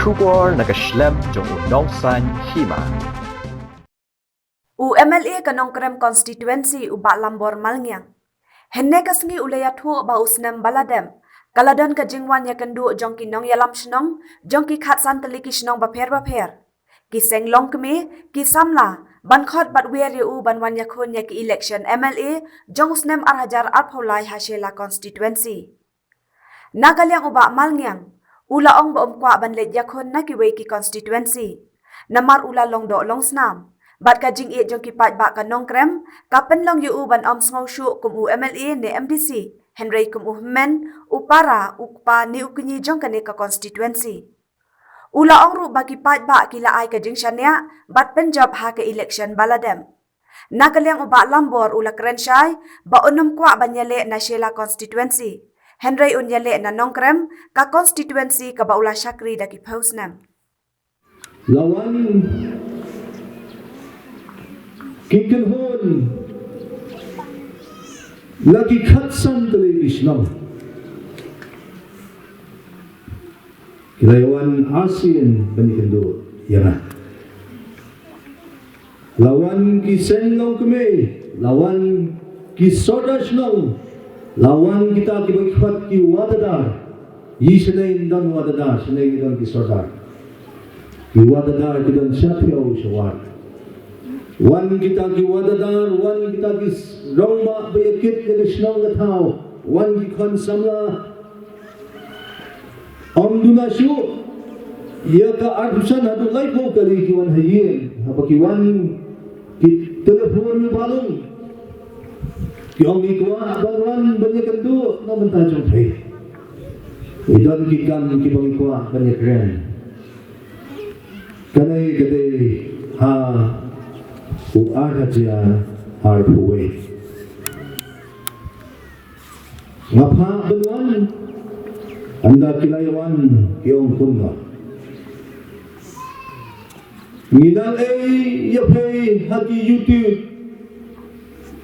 Shubor nagaslem jong unongsan hima. MLA Kanongkrem constituency uba lambor malngyang. Henne kasngi ulayathu ba usnem baladem. Kaladan ka jingwan ya kendu jongki nong yalam shnong, jongki khatsan teliki shnong ba pher. Ki senglong keme, ki samla, ban khot bat wer yu ban wan yakhon ya ki election MLA jong usnem arhajar arpholai hashela constituency. Nagalyang uba malngyang, ula ong ba kwa ban let yakhon na ki wei ki constituency. Namar ula long do long snam. Bat ka jing e jong ki pat ba ka nongkrem, ka penlong yu ban om smau shu kum u MLA ne MDC, Henry kum u men, u para, u pa ni u kunyi jong ka ne ka constituency. Ula ong ru ba ki pat ba ki la ai ka jing shania, bat penjob ha ka election baladem. Nakalyang uba lambor ula krensyay, ba unom kwa banyale na Shela constituency. Henry unyale na nongkrem, ka constituency ka ba ula syakri da ki pausnem. Lawan Kikenhon lagi khatsan television Kilayawan ASEAN banikendo yana lawan kisenlong keme lawan kisodasnong lawan kita kibakhat ki wadadar yisnay dan wadadar snay dan kisodar ki wadadar kidan syatyaw syawar wan kita ki wadadar, wan kita ki rongma bayakit ni kisnong gathaw, wan ki khan samla amduna syu ya ka ardusan hadu laipo kali ki wan hayin habaki wan ki telefon ni balong ki ongi kwa wan banyak du na mentajong pay idan ki kam ki bangi kwa banyak ren kanay kadai ha Arhaja Harpuwe Ngapha benuan anda kilayawan kiong kunga Nginal yapay haki YouTube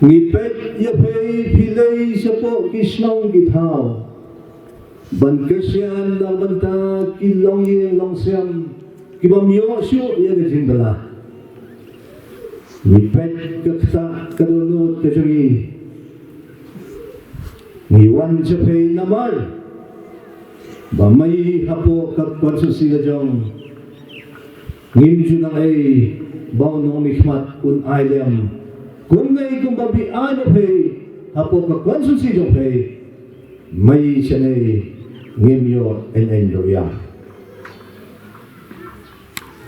Ngipet yapay pilay sapo kisnong githaw Bankasyan na banta kilong yung longsyam Kibamyo siyo yung jindala Nipet kakta kadunod kasungi Ngiwan sa pay namar Bamay hapo kakwansusi na jong Ngimju nang ay Baw nung mikmat kun aylem Kung ngay kung babian na pay Hapo kakwansusi jong pay May siya na ngimyo en endoyang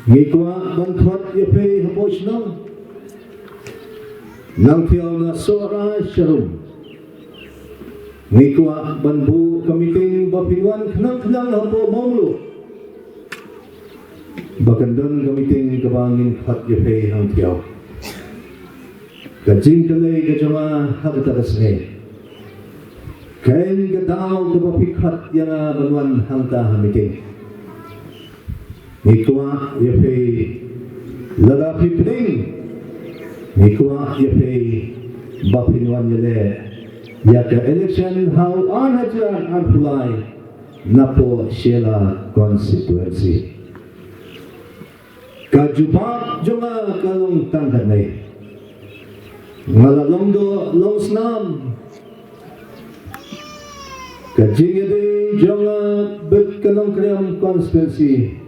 Ngikwa bangkot ya pay hapo sinong Nang tiyaw na sora syarum Ngikwa banbu kamiting bapinwan kanang-kanang hapo maumlo Bakandon kamiting kabangin khat yapay hang tiyaw Kajing kalay kajama hagatakas ngay Kain kataw kabapikhat yana banwan hang ta hamiting Ngikwa yapay lalapi pining Nikwa yapay bapinwan yale yaka election how Arhajar Arpholai napo Shela constituency kajubak jonga kalong tangkanay ngalalongdo longsnam kajingede jonga bet kalong krem constituency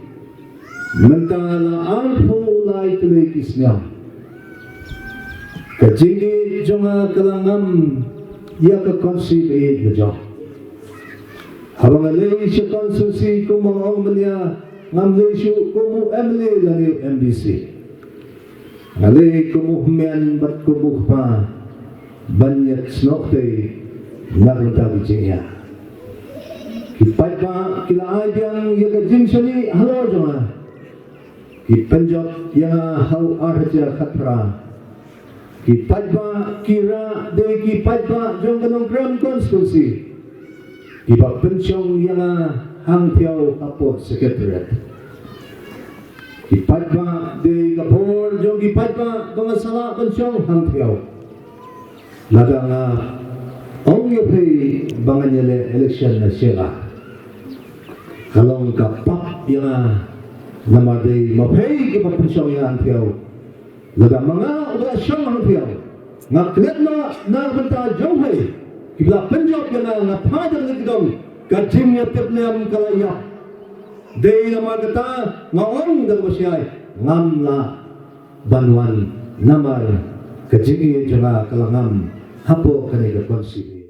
mentala Arpholai telekisnyam Kajingi jonga kalangam ya ka konsi be gajo. Habang alay siya konsusi kumong manya ngamlay siya kumu MLA lani MDC. Alay kumu men bat kumu pa banyak snokte naruta bijingya. Kipat pa kila adyang ya ka jingsani halo jonga. Kipanjok ya hau Arhaja khatra. Kipat ba kira de kipat ba jong kanong grand constituency kipat pensyong yang hang tiyaw apo secretariat kipat ba de kapor jong kipat ba mga sala pensyong hang tiyaw laga nga ong yapay bangan election na sila kalong kapak yang nama day mapay ke papunsong yan tiyaw laga mga uba siyang ang tiyaw ngaklet na banta jauhay kibla penjab yana ngapadar nagdong kajim ya tepnem kalaya day nama kata ngaong dagwasyay ngamla banwan namar kajigi janga kalangam hapo kanega konsibi